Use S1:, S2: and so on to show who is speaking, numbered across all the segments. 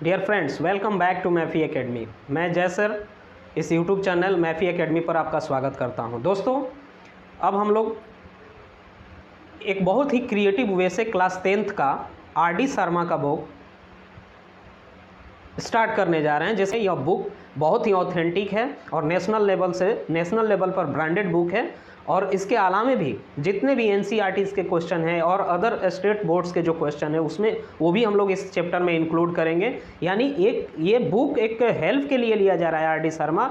S1: Dear friends, welcome back to मैफी academy. मैं Jay sir इस यूट्यूब चैनल मैफी एकेडमी पर आपका स्वागत करता हूं। दोस्तों, अब हम लोग एक बहुत ही क्रिएटिव वे से क्लास 10th का आर.डी. शर्मा का बुक स्टार्ट करने जा रहे हैं। जैसे यह बुक बहुत ही ऑथेंटिक है और नेशनल लेवल पर ब्रांडेड बुक है। और इसके अलावा भी जितने भी एनसीईआरटीज़ के क्वेश्चन हैं और अदर स्टेट बोर्ड्स के जो क्वेश्चन है उसमें वो भी हम लोग इस चैप्टर में इंक्लूड करेंगे। यानी ये बुक एक हेल्प के लिए लिया जा रहा है आर.डी. शर्मा,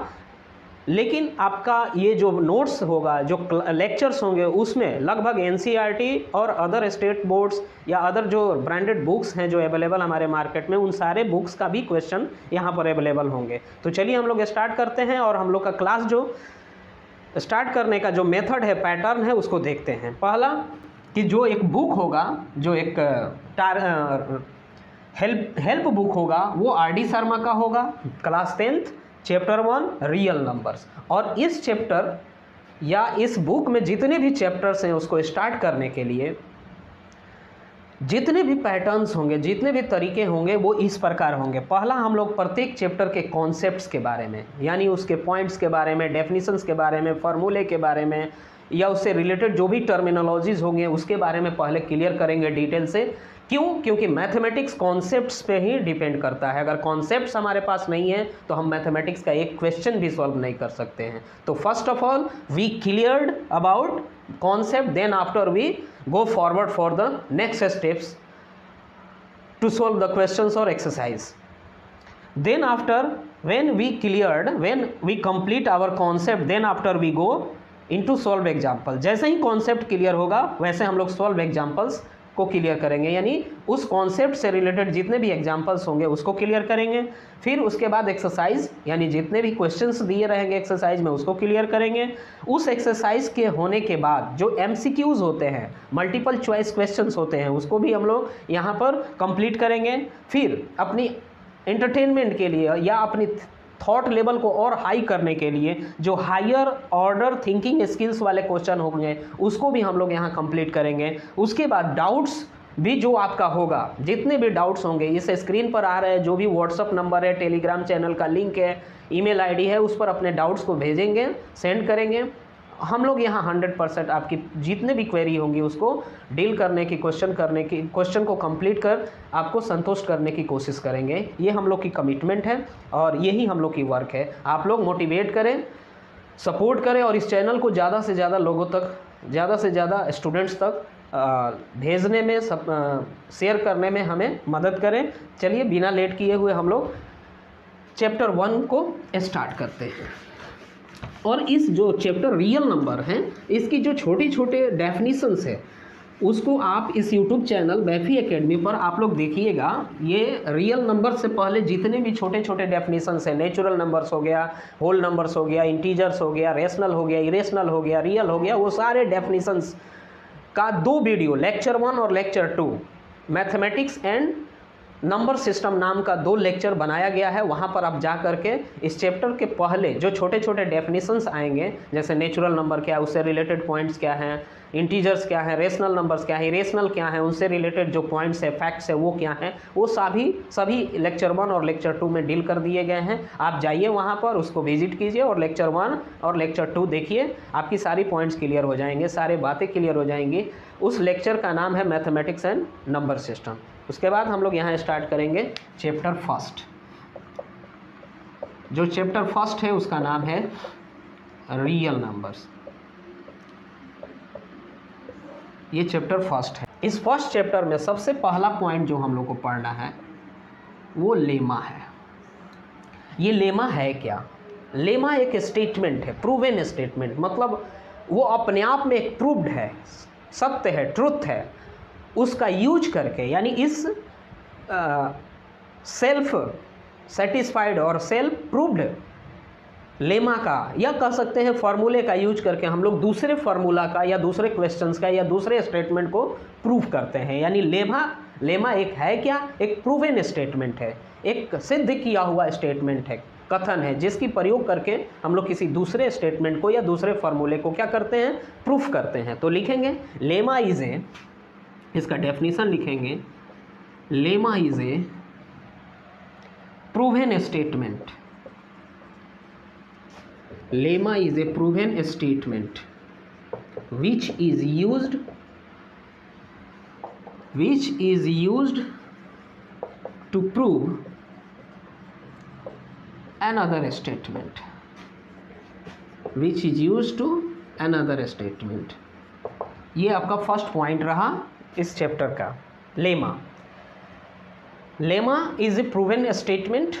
S1: लेकिन आपका ये जो नोट्स होगा, जो लेक्चर्स होंगे, उसमें लगभग एनसीईआरटी और अदर स्टेट बोर्ड्स या अदर जो ब्रांडेड बुक्स हैं जो अवेलेबल हमारे मार्केट में, उन सारे बुक्स का भी क्वेश्चन यहाँ पर अवेलेबल होंगे। तो चलिए हम लोग स्टार्ट करते हैं और हम लोग का क्लास जो स्टार्ट करने का जो मेथड है, पैटर्न है, उसको देखते हैं। पहला कि जो एक बुक होगा, जो एक हेल्प बुक होगा, वो आर.डी. शर्मा का होगा, class 10th chapter 1 real numbers. और इस चैप्टर या इस बुक में जितने भी चैप्टर्स हैं उसको स्टार्ट करने के लिए जितने भी पैटर्न्स होंगे, जितने भी तरीके होंगे, वो इस प्रकार होंगे। पहला, हम लोग प्रत्येक चैप्टर के कॉन्सेप्ट्स के बारे में, यानी उसके पॉइंट्स के बारे में, डेफिनेशंस के बारे में, फार्मूले के बारे में या उससे रिलेटेड जो भी टर्मिनोलॉजीज होंगे उसके बारे में पहले क्लियर करेंगे डिटेल से। क्यों? क्योंकि मैथमेटिक्स कॉन्सेप्ट्स पे ही डिपेंड करता है। अगर कॉन्सेप्ट्स हमारे पास नहीं है तो हम मैथमेटिक्स का एक क्वेश्चन भी सॉल्व नहीं कर सकते हैं। तो first of all we cleared about concept, then after we go forward for the next steps to solve the questions or exercise. Then after when we complete our concept, then after we go into solve example. जैसे ही concept clear होगा वैसे हम लोग solve examples को clear करेंगे, यानी उस concept से रिलेटेड जितने भी एग्जाम्पल्स होंगे उसको क्लियर करेंगे। फिर उसके बाद एक्सरसाइज, यानी जितने भी क्वेश्चंस दिए रहेंगे एक्सरसाइज में उसको क्लियर करेंगे। उस एक्सरसाइज के होने के बाद जो एमसीक्यूज होते हैं, मल्टीपल चॉइस क्वेश्चंस होते हैं, उसको भी हम लोग यहाँ पर कंप्लीट करेंगे। फिर अपनी एंटरटेनमेंट के लिए या अपनी थॉट लेवल को और हाई करने के लिए जो हायर ऑर्डर थिंकिंग स्किल्स वाले क्वेश्चन होंगे उसको भी हम लोग यहाँ कंप्लीट करेंगे। उसके बाद डाउट्स भी जो आपका होगा, जितने भी डाउट्स होंगे, इस स्क्रीन पर आ रहे हैं जो भी व्हाट्सअप नंबर है, टेलीग्राम चैनल का लिंक है, ईमेल आईडी है, उस पर अपने डाउट्स को भेजेंगे, सेंड करेंगे। हम लोग यहाँ 100% आपकी जितने भी क्वेरी होंगी उसको डील करने की, क्वेश्चन को कंप्लीट कर आपको संतुष्ट करने की कोशिश करेंगे। ये हम लोग की कमिटमेंट है और यही हम लोग की वर्क है। आप लोग मोटिवेट करें, सपोर्ट करें और इस चैनल को ज़्यादा से ज़्यादा लोगों तक, ज़्यादा से ज़्यादा स्टूडेंट्स तक भेजने में, शेयर करने में हमें मदद करें। चलिए बिना लेट किए हुए हम लोग चैप्टर 1 को स्टार्ट करते हैं। और इस जो चैप्टर रियल नंबर हैं, इसकी जो छोटे छोटे डेफिनेशंस है उसको आप इस यूट्यूब चैनल मैफी एकेडमी पर आप लोग देखिएगा। ये रियल नंबर से पहले जितने भी छोटे छोटे डेफिनेशंस हैं, नेचुरल नंबर्स हो गया, होल नंबर्स हो गया, इंटीजर्स हो गया, रेशनल हो गया, इरेशनल हो गया, रियल हो गया, वो सारे डेफिनेशंस का 2 वीडियो, लेक्चर 1 और lecture 2, mathematics and number system नाम का 2 लेक्चर बनाया गया है। वहाँ पर आप जा करके इस चैप्टर के पहले जो छोटे छोटे डेफिनेशंस आएंगे, जैसे नेचुरल नंबर क्या है, उससे रिलेटेड पॉइंट्स क्या हैं, इंटीजर्स क्या है, रेशनल नंबर्स क्या है, इरेशनल क्या है, उनसे रिलेटेड जो पॉइंट्स है, फैक्ट्स है, वो क्या हैं, वो सभी लेक्चर 1 और लेक्चर 2 में डील कर दिए गए हैं। आप जाइए वहाँ पर, उसको विजिट कीजिए और लेक्चर 1 और लेक्चर 2 देखिए, आपकी सारी पॉइंट्स क्लियर हो जाएंगे, सारी बातें क्लियर हो जाएंगी। उस लेक्चर का नाम है मैथमेटिक्स एंड नंबर सिस्टम। उसके बाद हम लोग यहाँ स्टार्ट करेंगे चैप्टर फर्स्ट। जो चैप्टर फर्स्ट है उसका नाम है रियल नंबर्स। ये चैप्टर फर्स्ट है। इस फर्स्ट चैप्टर में सबसे पहला पॉइंट जो हम लोग को पढ़ना है वो लेमा है। ये लेमा है क्या? लेमा एक स्टेटमेंट है, प्रूवन स्टेटमेंट, मतलब वो अपने आप में एक प्रूव्ड है, सत्य है, ट्रुथ है। उसका यूज करके, यानी इस सेल्फ सेटिस्फाइड और सेल्फ प्रूव्ड लेमा का, या कह सकते हैं फार्मूले का यूज करके हम लोग दूसरे फार्मूला का या दूसरे क्वेश्चंस का या दूसरे स्टेटमेंट को प्रूव करते हैं। यानी लेमा एक है क्या? एक प्रूवन स्टेटमेंट है, एक सिद्ध किया हुआ स्टेटमेंट है, कथन है, जिसकी प्रयोग करके हम लोग किसी दूसरे स्टेटमेंट को या दूसरे फार्मूले को क्या करते हैं? प्रूफ करते हैं। तो लिखेंगे लेमा इज ए, इसका डेफिनेशन लिखेंगे, lemma is A proven statement. Lemma is a proven statement which is used to prove another statement, which is used to another statement. ये आपका फर्स्ट पॉइंट रहा इस चैप्टर का। Lemma is a proven statement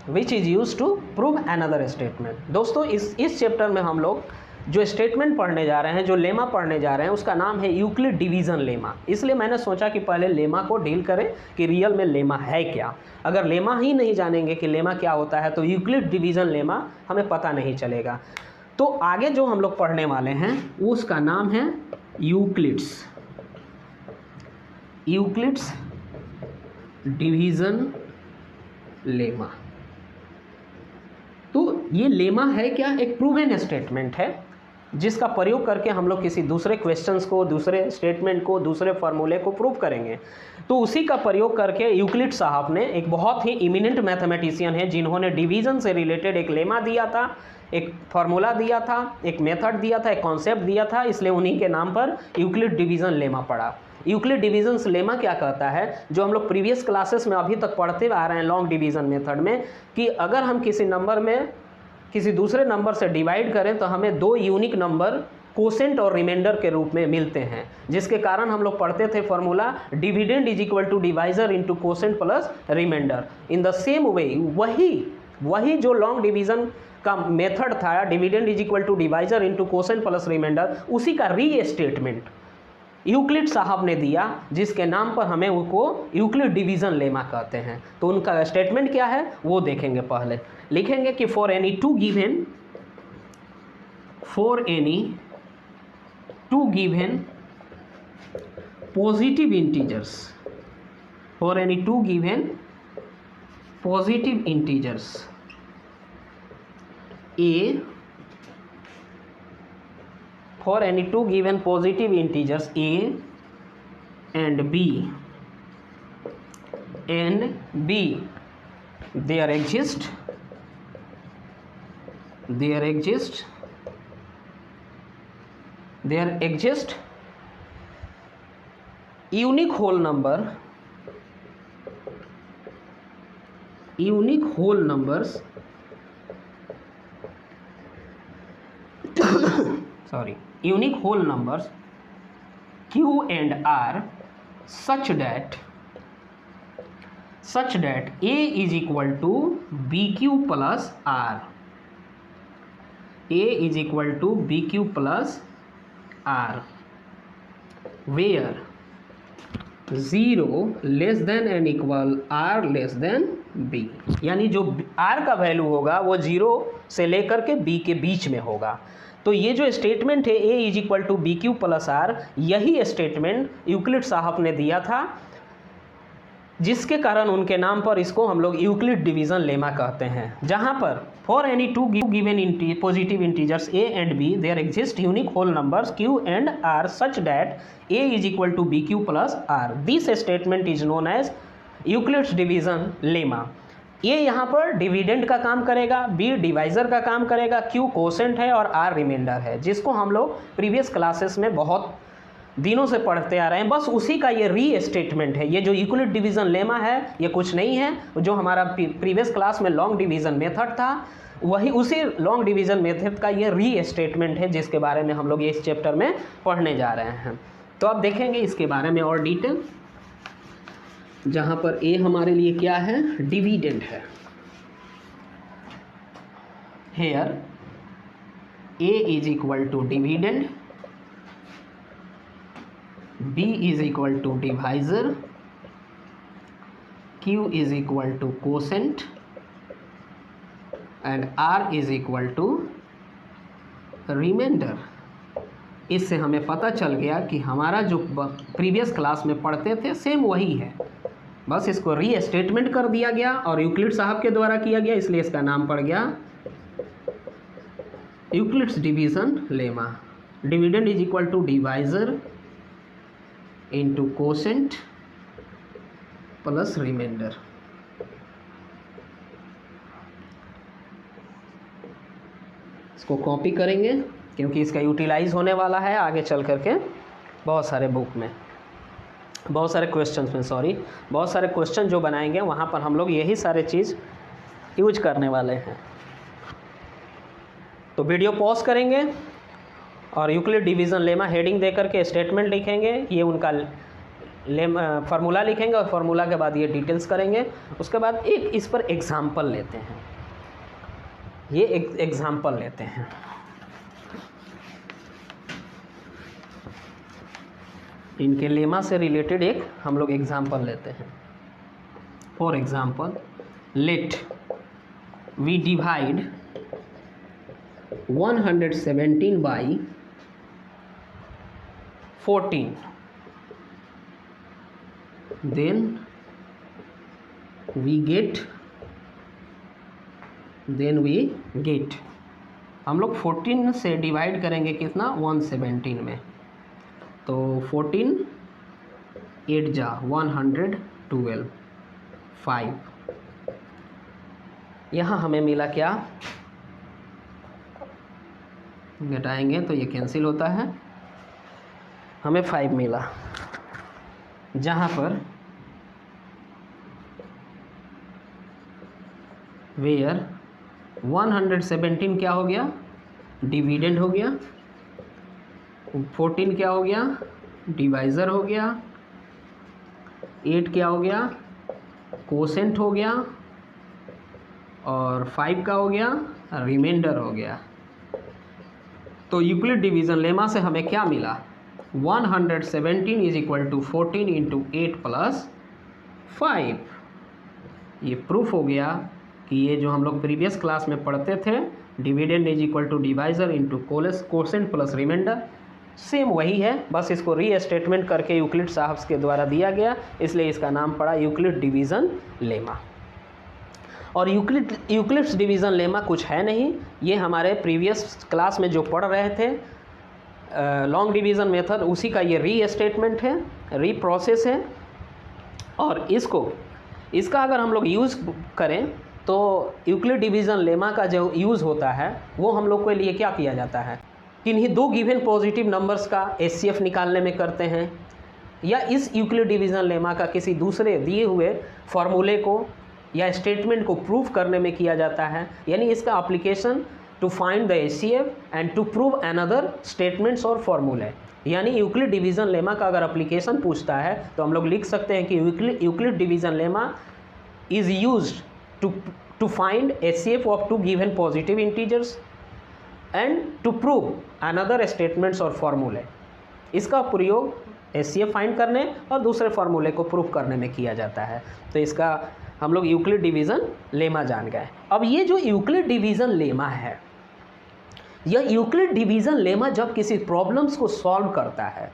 S1: which is use to prove another statement. दोस्तों इस chapter में हम लोग जो स्टेटमेंट पढ़ने जा रहे हैं, जो लेमा पढ़ने जा रहे हैं, उसका नाम है यूक्लिड डिवीज़न लेमा। इसलिए मैंने सोचा कि पहले लेमा को डील करें कि रियल में लेमा है क्या। अगर लेमा ही नहीं जानेंगे कि लेमा क्या होता है तो यूक्लिड डिवीज़न लेमा हमें पता नहीं चलेगा। तो आगे जो हम लोग पढ़ने वाले हैं उसका नाम है यूक्लिड्स डिवीज़न लेमा। तो ये लेमा है क्या? एक प्रूवन स्टेटमेंट है जिसका प्रयोग करके हम लोग किसी दूसरे क्वेश्चंस को, दूसरे स्टेटमेंट को, दूसरे फार्मूले को प्रूव करेंगे। तो उसी का प्रयोग करके यूक्लिड साहब ने, एक बहुत ही इमिनेंट मैथमेटिशियन है जिन्होंने डिवीज़न से रिलेटेड एक लेमा दिया था, एक फार्मूला दिया था, एक मेथड दिया था, एक कॉन्सेप्ट दिया था, इसलिए उन्हीं के नाम पर यूक्लिड डिवीज़न लेमा पड़ा। यूक्लिड डिवीज़न लेमा क्या कहता है, जो हम लोग प्रीवियस क्लासेस में अभी तक पढ़ते आ रहे हैं लॉन्ग डिवीज़न मेथड में, कि अगर हम किसी नंबर में किसी दूसरे नंबर से डिवाइड करें तो हमें दो यूनिक नंबर कोसेंट और रिमाइंडर के रूप में मिलते हैं, जिसके कारण हम लोग पढ़ते थे formula dividend is equal to divisor into quotient plus remainder. In the same way वही जो लॉन्ग डिवीज़न का मेथड था, dividend is equal to divisor into quotient plus remainder, उसी का री स्टेटमेंट यूक्लिड साहब ने दिया, जिसके नाम पर हमें उनको यूक्लिड डिवीज़न लेमा कहते हैं। तो उनका स्टेटमेंट क्या है वो देखेंगे। पहले लिखेंगे कि for any two given positive integers, for any two given positive integers A, for any two given positive integers a and b there exist unique whole numbers unique whole numbers q and r such that a is equal to bq plus r, a is equal to bq plus r, where 0 less than and equal r less than b। यानी जो r का value होगा वो 0 से लेकर के b के बीच में होगा। तो ये जो स्टेटमेंट है a is equal to b q plus r, यही स्टेटमेंट यूक्लिड साहब ने दिया था, जिसके कारण उनके नाम पर इसको हम लोग यूक्लिड डिवीज़न लेमा कहते हैं। जहाँ पर for any two given positive integers a and b there exist unique whole numbers q and r such that a is equal to b q plus r, this statement is known as Euclid's division lemma. ये यहाँ पर dividend का काम करेगा, B divisor का काम करेगा, Q quotient है और आर रिमाइंडर है, जिसको हम लोग प्रीवियस क्लासेस में बहुत दिनों से पढ़ते आ रहे हैं। बस उसी का ये री स्टेटमेंट है। ये जो यूक्लिड डिवीज़न लेमा है ये कुछ नहीं है, जो हमारा प्रीवियस क्लास में लॉन्ग डिवीज़न मेथड था वही उसी लॉन्ग डिवीज़न मेथड का ये री स्टेटमेंट है, जिसके बारे में हम लोग इस चैप्टर में पढ़ने जा रहे हैं। तो अब देखेंगे इसके बारे में और डिटेल, जहाँ पर ए हमारे लिए क्या है, डिविडेंड है। Here a is equal to dividend, b is equal to divisor, q is equal to quotient and r is equal to remainder। इससे हमें पता चल गया कि हमारा जो प्रीवियस क्लास में पढ़ते थे सेम वही है, बस इसको री स्टेटमेंट कर दिया गया और यूक्लिड साहब के द्वारा किया गया, इसलिए इसका नाम पड़ गया Euclid's division lemma. Dividend is equal to divisor into quotient plus remainder. इसको कॉपी करेंगे क्योंकि इसका यूटिलाइज होने वाला है आगे चल करके बहुत सारे बुक में, बहुत सारे क्वेश्चंस में, बहुत सारे क्वेश्चन जो बनाएंगे वहाँ पर हम लोग यही सारे चीज़ यूज करने वाले हैं। तो वीडियो पॉज करेंगे और यूक्लिड डिवीज़न लेमा हेडिंग दे करके स्टेटमेंट लिखेंगे, ये उनका फार्मूला लिखेंगे और फार्मूला के बाद ये डिटेल्स करेंगे। उसके बाद एक इस पर एग्जाम्पल लेते हैं, ये एक एग्जाम्पल लेते हैं। इनके लेमा से रिलेटेड एक हम लोग एग्जाम्पल लेते हैं। For example, let we divide 117 by 14, then we get हम लोग 14 से डिवाइड करेंगे कितना, 117 में, तो 14 8 जा 112 5। यहाँ हमें मिला क्या, घटाएंगे तो ये कैंसिल होता है, हमें 5 मिला, जहाँ पर वेयर 117 क्या हो गया, डिविडेंड हो गया, 14 क्या हो गया, डिवाइज़र हो गया, 8 क्या हो गया, कोसेंट हो गया, और 5 का हो गया, रिमाइंडर हो गया। तो यूक्लिड डिवीज़न लेमा से हमें क्या मिला, 117 is equal to 14 into 8 plus 5। ये प्रूफ हो गया कि ये जो हम लोग प्रीवियस क्लास में पढ़ते थे, dividend is equal to divisor into quotient plus remainder, same वही है, बस इसको रीस्टेटमेंट करके यूक्लिड साहब के द्वारा दिया गया, इसलिए इसका नाम पड़ा यूक्लिड डिवीज़न लेमा। और यूक्लिड्स डिवीज़न लेमा कुछ है नहीं, ये हमारे प्रीवियस क्लास में जो पढ़ रहे थे लॉन्ग डिवीज़न मेथड, उसी का ये रीस्टेटमेंट है, रीप्रोसेस है। और इसका अगर हम लोग यूज़ करें तो यूक्लिड डिवीज़न लेमा का जो यूज़ होता है वो हम लोग के लिए क्या किया जाता है, किन्हीं दो गिवन पॉजिटिव नंबर्स का एचसीएफ निकालने में करते हैं, या इस यूक्लिड डिवीज़न लेमा का किसी दूसरे दिए हुए फॉर्मूले को या स्टेटमेंट को प्रूव करने में किया जाता है। यानी इसका application to find the HCF and to prove another statements और फॉर्मूले। यानी यूक्लिड डिवीज़न लेमा का अगर एप्लीकेशन पूछता है तो हम लोग लिख सकते हैं कि Euclid division lemma is used to find HCF of two given positive integers and to prove another statements और formulae। इसका प्रयोग HCF फाइंड करने और दूसरे फार्मूले को प्रूव करने में किया जाता है। तो इसका हम लोग यूक्लिड डिवीज़न लेमा जान गए। अब ये जो यूक्लिड डिवीज़न लेमा है, यह यूक्लिड डिवीज़न लेमा जब किसी प्रॉब्लम्स को सॉल्व करता है,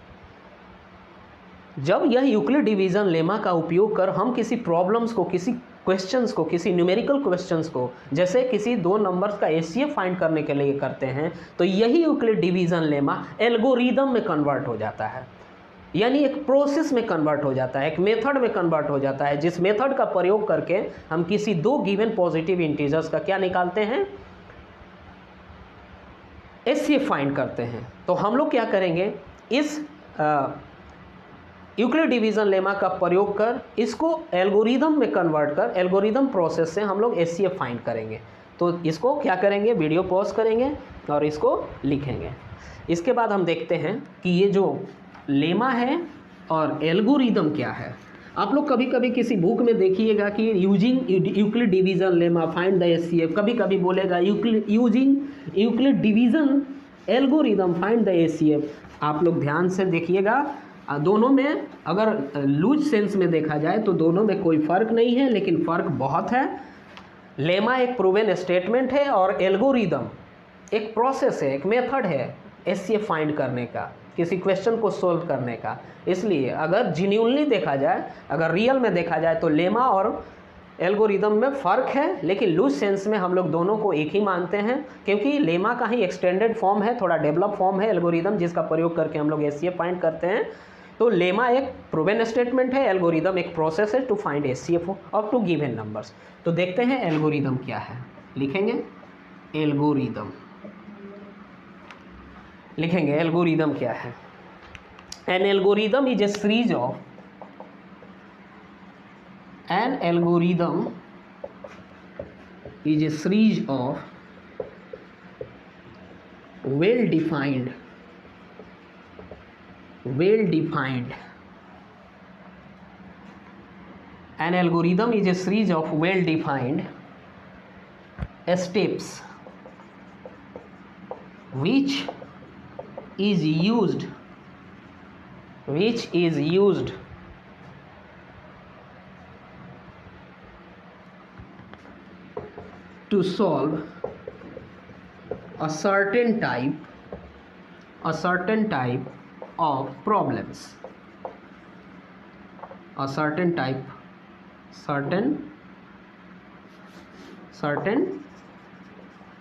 S1: जब यह यूक्लिड डिवीज़न लेमा का उपयोग कर हम किसी प्रॉब्लम्स को, किसी क्वेश्चंस को, किसी न्यूमेरिकल क्वेश्चंस को, जैसे किसी दो नंबर्स का एचसीएफ फाइंड करने के लिए करते हैं, तो यही यूक्लिड डिवीज़न लेमा एल्गोरिदम में कन्वर्ट हो जाता है। यानी एक प्रोसेस में कन्वर्ट हो जाता है, एक मेथड में कन्वर्ट हो जाता है, जिस मेथड का प्रयोग करके हम किसी दो गिवन पॉजिटिव इंटीजर्स का क्या निकालते हैं, एचसीएफ फाइंड करते हैं। तो हम लोग क्या करेंगे, इस यूक्लिड डिवीज़न लेमा का प्रयोग कर इसको एल्गोरिदम में कन्वर्ट कर, एल्गोरिदम प्रोसेस से हम लोग एचसीएफ फाइंड करेंगे। तो इसको क्या करेंगे, वीडियो पॉज करेंगे और इसको लिखेंगे। इसके बाद हम देखते हैं कि ये जो लेमा है और एल्गोरिदम क्या है। आप लोग कभी कभी किसी बुक में देखिएगा कि using Euclid division lemma find the HCF, कभी कभी बोलेगा using Euclid division algorithm find the HCF. आप लोग ध्यान से देखिएगा, दोनों में अगर लूज सेंस में देखा जाए तो दोनों में कोई फ़र्क नहीं है, लेकिन फ़र्क बहुत है। लेमा एक प्रूवन स्टेटमेंट है और एल्गोरिदम एक प्रोसेस है, एक मेथड है एचसीएफ फाइंड करने का, किसी क्वेश्चन को सोल्व करने का। इसलिए अगर जेन्युइनली देखा जाए, अगर रियल में देखा जाए तो लेमा और एल्गोरिदम में फ़र्क है, लेकिन लूज सेंस में हम लोग दोनों को एक ही मानते हैं, क्योंकि लेमा का ही एक्सटेंडेड फॉर्म है, थोड़ा डेवलप फॉर्म है एल्गोरिदम, जिसका प्रयोग करके हम लोग एचसीएफ फाइंड करते हैं। तो लेमा एक प्रूवन स्टेटमेंट है, एल्गोरिदम एक प्रोसेस है to find HCF of two given numbers. तो देखते हैं एल्गोरिदम क्या है, लिखेंगे एल्गोरिदम। लिखेंगे एल्गोरिदम क्या है। N algorithm is a series of well defined an algorithm is a series of well defined steps which is used to solve a certain type of problems. certain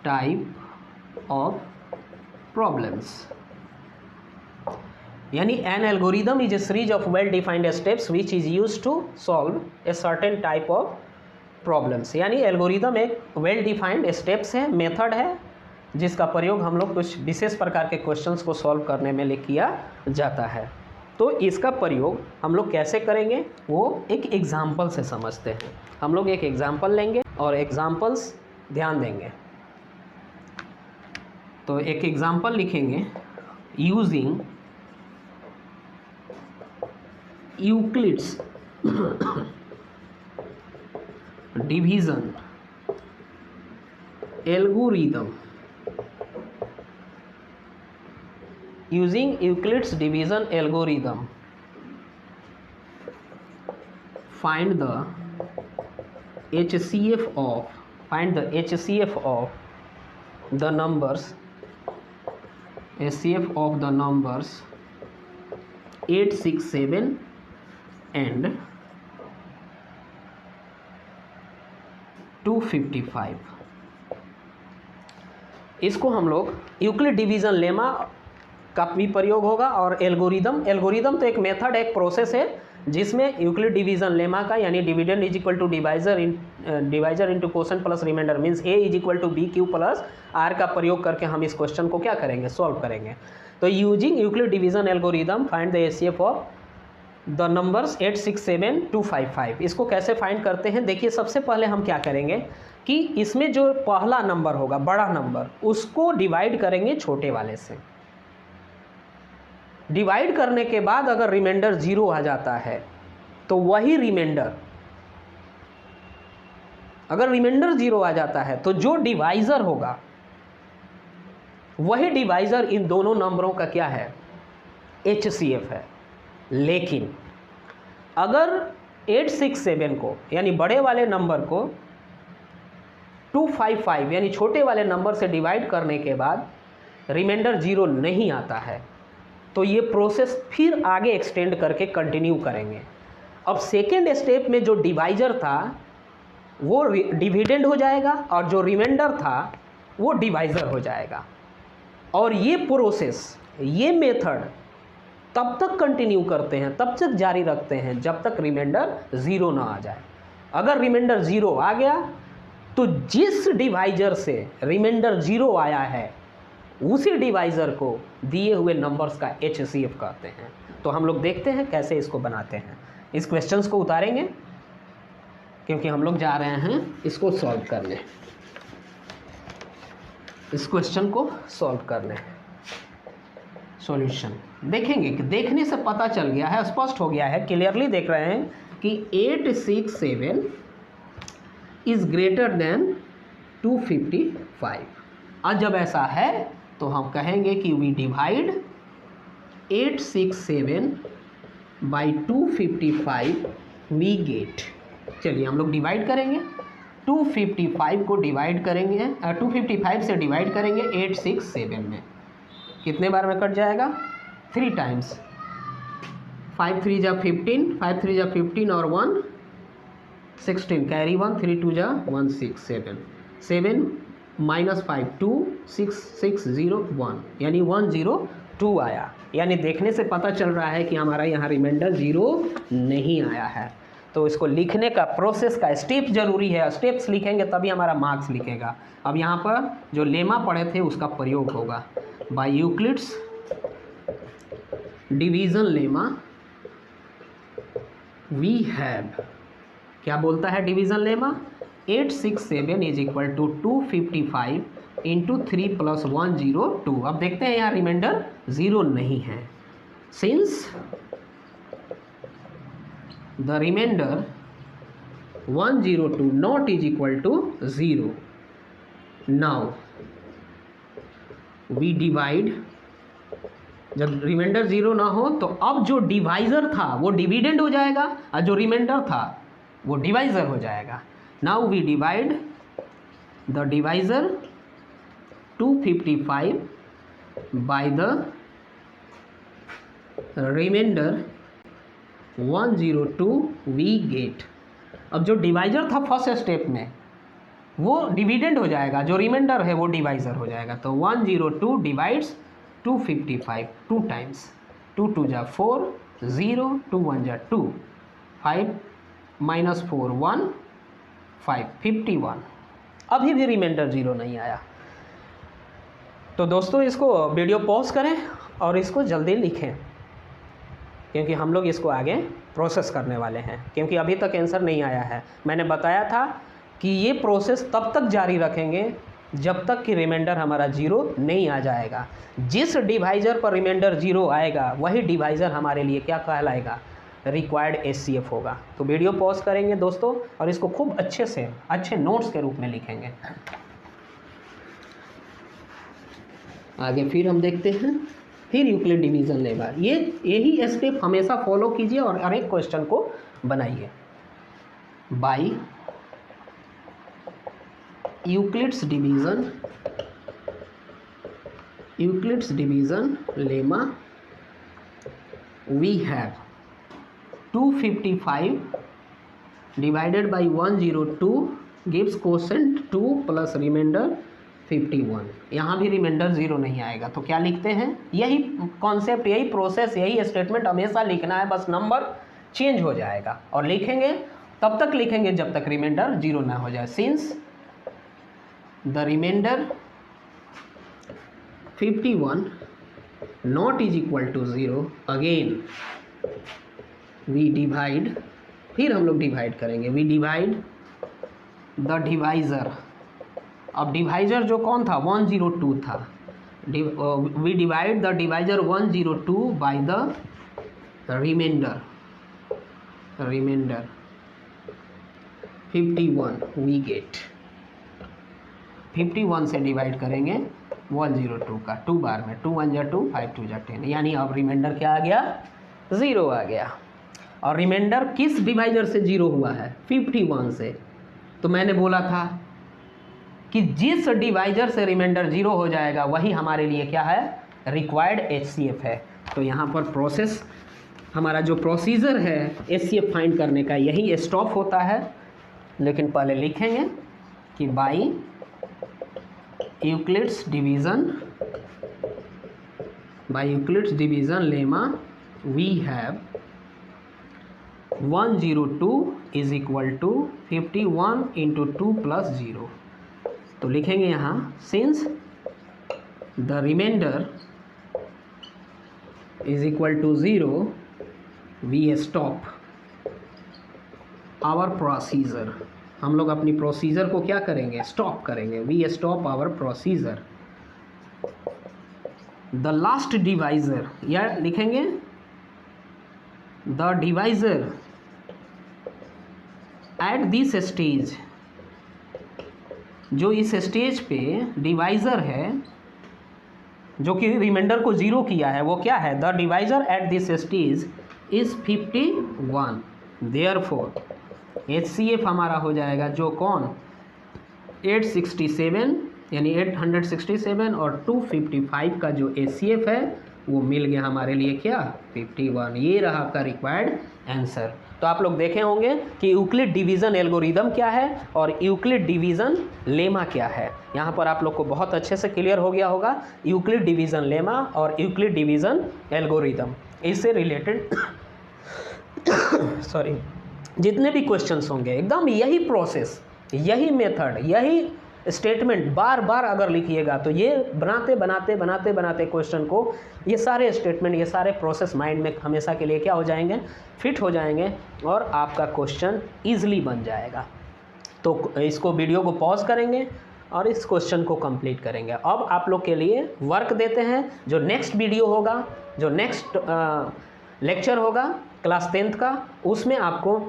S1: type of problems. यानी an algorithm is a series of well defined steps which is used to solve a certain type of problems. यानी algorithm एक well defined steps है, method है, जिसका प्रयोग हम लोग कुछ विशेष प्रकार के क्वेश्चंस को सॉल्व करने में किया जाता है। तो इसका प्रयोग हम लोग कैसे करेंगे वो एक एग्जाम्पल से समझते हैं। हम लोग एक एग्जाम्पल लेंगे और एग्जाम्पल्स ध्यान देंगे। तो एक एग्जाम्पल लिखेंगे, using Euclid's division algorithm, using Euclid's division algorithm, find the HCF of the numbers 8, 6, 7 and 255। इसको हम लोग यूक्लिड डिवीजन लेमा का भी प्रयोग होगा और एल्गोरिदम तो एक मेथड, एक प्रोसेस है जिसमें यूक्लिड डिवीजन लेमा का यानी dividend is equal to divisor into quotient plus remainder means a is equal to b q plus r का प्रयोग करके हम इस क्वेश्चन को क्या करेंगे, सॉल्व करेंगे। तो using Euclid division algorithm find the HCF of the numbers 8, 6, 7, 255। इसको कैसे फाइंड करते हैं, देखिए सबसे पहले हम क्या करेंगे कि इसमें जो पहला नंबर होगा, बड़ा नंबर, उसको डिवाइड करेंगे छोटे वाले से। डिवाइड करने के बाद अगर रिमाइंडर 0 आ जाता है तो वही रिमाइंडर, अगर रिमाइंडर 0 आ जाता है तो जो डिवाइजर होगा वही डिवाइजर इन दोनों नंबरों का क्या है, HCF है। लेकिन अगर 8, 6, 7 को यानी बड़े वाले नंबर को 255 यानी छोटे वाले नंबर से डिवाइड करने के बाद रिमाइंडर 0 नहीं आता है तो ये प्रोसेस फिर आगे एक्सटेंड करके कंटिन्यू करेंगे। अब सेकेंड स्टेप में जो डिवाइजर था वो डिविडेंड हो जाएगा और जो रिमाइंडर था वो डिवाइजर हो जाएगा। और ये प्रोसेस, ये मेथड तब तक कंटिन्यू करते हैं, तब तक जारी रखते हैं जब तक रिमाइंडर 0 ना आ जाए। अगर रिमाइंडर 0 आ गया तो जिस डिवाइजर से रिमाइंडर 0 आया है उसी डिवाइजर को दिए हुए नंबर्स का HCF कहते हैं। तो हम लोग देखते हैं कैसे इसको बनाते हैं। इस क्वेश्चंस को उतारेंगे क्योंकि हम लोग जा रहे हैं इसको सॉल्व करने, इस क्वेश्चन को सॉल्व करने। सॉल्यूशन देखेंगे कि देखने से पता चल गया है, स्पष्ट हो गया है, क्लियरली देख रहे हैं कि 8, 6, 7 इज ग्रेटर देन 255। आज जब ऐसा है तो हम कहेंगे कि we divide 8, 6, 7 by 255 we get. चलिए हम लोग डिवाइड करेंगे, 255 को डिवाइड करेंगे, 255 से डिवाइड करेंगे 8, 6, 7 में। कितने बार में कट जाएगा, 3 टाइम्स। 5 3 जा 15, 5 3 जा 15 और 1 16, कैरी 1, 3 2 जा 1 6 7 7 -5 2 6 6 0 1 यानी 102 आया। यानी देखने से पता चल रहा है कि हमारा यहाँ रिमाइंडर 0 नहीं आया है। तो इसको लिखने का प्रोसेस का स्टेप जरूरी है, स्टेप्स लिखेंगे तभी हमारा मार्क्स लिखेगा। अब यहाँ पर जो लेमा पढ़े थे उसका प्रयोग होगा। by Euclid's division lemma we have, क्या बोलता है division lemma, 867 is equal to 255 into 3 + 102। अब देखते हैं यहाँ रिमाइंडर 0 नहीं है, since the remainder 102 not is equal to 0। Now we divide, जब रिमाइंडर 0 ना हो तो अब जो डिवाइजर था वो डिविडेंड हो जाएगा और जो रिमाइंडर था वो डिवाइजर हो जाएगा। Now we divide the divisor 255 by the remainder 102 we get. अब जो डिवाइजर था फर्स्ट स्टेप में वो डिविडेंड हो जाएगा, जो रिमाइंडर है वो डिवाइजर हो जाएगा। तो 102 डिवाइड्स 255 2 टाइम्स, 2 2 जा 4, 0 2 1 जा 2, 5 - 4 1 5 51। अभी भी रिमाइंडर 0 नहीं आया। तो दोस्तों इसको वीडियो पॉज करें और इसको जल्दी लिखें, क्योंकि हम लोग इसको आगे प्रोसेस करने वाले हैं, क्योंकि अभी तक आंसर नहीं आया है। मैंने बताया था कि ये प्रोसेस तब तक जारी रखेंगे जब तक कि रिमाइंडर हमारा 0 नहीं आ जाएगा। जिस डिवाइजर पर रिमाइंडर 0 आएगा वही डिवाइजर हमारे लिए क्या कहलाएगा, रिक्वायर्ड एचसीएफ होगा। तो वीडियो पॉज करेंगे दोस्तों और इसको खूब अच्छे से अच्छे नोट्स के रूप में लिखेंगे। आगे फिर हम देखते हैं, फिर यूक्लिड डिवीजन लेगा। यही स्टेप हमेशा फॉलो कीजिए और हर एक क्वेश्चन को बनाइए। By Euclid's division lemma we have 255 divided by 102 gives quotient 2 plus remainder 51। यहाँ भी रिमाइंडर 0 नहीं आएगा तो क्या लिखते हैं, यही कॉन्सेप्ट, यही प्रोसेस, यही स्टेटमेंट हमेशा लिखना है, बस नंबर चेंज हो जाएगा। और लिखेंगे तब तक लिखेंगे जब तक रिमाइंडर 0 ना हो जाए। Since the remainder 51 not is equal to 0, again we divide, फिर हम लोग डिवाइड करेंगे। वी डिवाइड द डिवाइजर, अब डिवाइजर जो कौन था, 102 था। We divide the divisor 102 by the remainder 51 we get. 51 से डिवाइड करेंगे 102 का 2 बार में, 2 1 जा 2, 5 2 जा 10, यानी अब रिमाइंडर क्या आ गया, 0 आ गया। और रिमाइंडर किस डिवाइजर से 0 हुआ है, 51 से। तो मैंने बोला था कि जिस डिवाइजर से रिमाइंडर 0 हो जाएगा वही हमारे लिए क्या है, रिक्वायर्ड एचसीएफ है। तो यहाँ पर प्रोसेस, हमारा जो प्रोसीजर है एचसीएफ फाइंड करने का, यही स्टॉप होता है। लेकिन पहले लिखेंगे कि by Euclid's division lemma we have 102 is equal to 51 into 2 plus 0। तो लिखेंगे यहाँ, since the remainder is equal to 0 we stop our procedure. हम लोग अपनी प्रोसीजर को क्या करेंगे, स्टॉप करेंगे। We stop our procedure. The last divisor, या लिखेंगे the divisor at this stage, जो इस स्टेज पे डिवाइजर है जो कि रिमाइंडर को 0 किया है, वो क्या है, the divisor at this stage is 51। Therefore HCF हमारा हो जाएगा जो कौन, 867 यानी 867 और 255 का जो एचसीएफ है वो मिल गया हमारे लिए क्या, 51। ये रहा आपका रिक्वायर्ड आंसर। तो आप लोग देखे होंगे कि यूक्लिड डिवीज़न एल्गोरिदम क्या है और यूक्लिड डिवीज़न लेमा क्या है। यहाँ पर आप लोग को बहुत अच्छे से क्लियर हो गया होगा यूक्लिड डिवीज़न लेमा और यूक्लिड डिवीज़न एल्गोरिदम। इससे रिलेटेड जितने भी क्वेश्चंस होंगे एकदम यही प्रोसेस, यही मेथड, यही स्टेटमेंट बार बार अगर लिखिएगा तो ये बनाते क्वेश्चन को ये सारे स्टेटमेंट, ये सारे प्रोसेस माइंड में हमेशा के लिए क्या हो जाएंगे, फिट हो जाएंगे और आपका क्वेश्चन ईजिली बन जाएगा। तो इसको वीडियो को पॉज करेंगे और इस क्वेश्चन को कंप्लीट करेंगे। अब आप लोग के लिए वर्क देते हैं, जो नेक्स्ट वीडियो होगा, जो नेक्स्ट लेक्चर होगा क्लास 10th का, उसमें आपको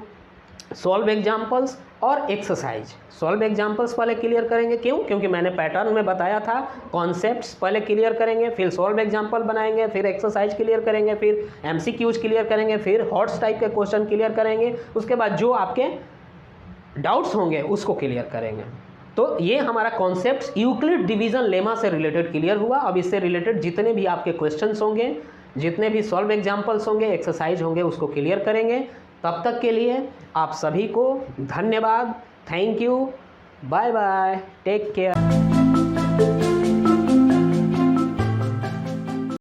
S1: सॉल्व एग्जाम्पल्स और एक्सरसाइज, सॉल्व एग्जाम्पल्स पहले क्लियर करेंगे। क्यों? क्योंकि मैंने पैटर्न में बताया था, कॉन्सेप्ट्स पहले क्लियर करेंगे, फिर सॉल्व एग्जाम्पल बनाएंगे, फिर एक्सरसाइज क्लियर करेंगे, फिर MCQs क्लियर करेंगे, फिर हॉट्स टाइप के क्वेश्चन क्लियर करेंगे, उसके बाद जो आपके डाउट्स होंगे उसको क्लियर करेंगे। तो ये हमारा कॉन्सेप्ट यूक्लिड डिवीज़न लेमा से रिलेटेड क्लियर हुआ। अब इससे रिलेटेड जितने भी आपके क्वेश्चंस होंगे, जितने भी सॉल्व एग्जाम्पल्स होंगे, एक्सरसाइज होंगे, उसको क्लियर करेंगे। तब तक के लिए आप सभी को धन्यवाद, thank you, bye bye, take care.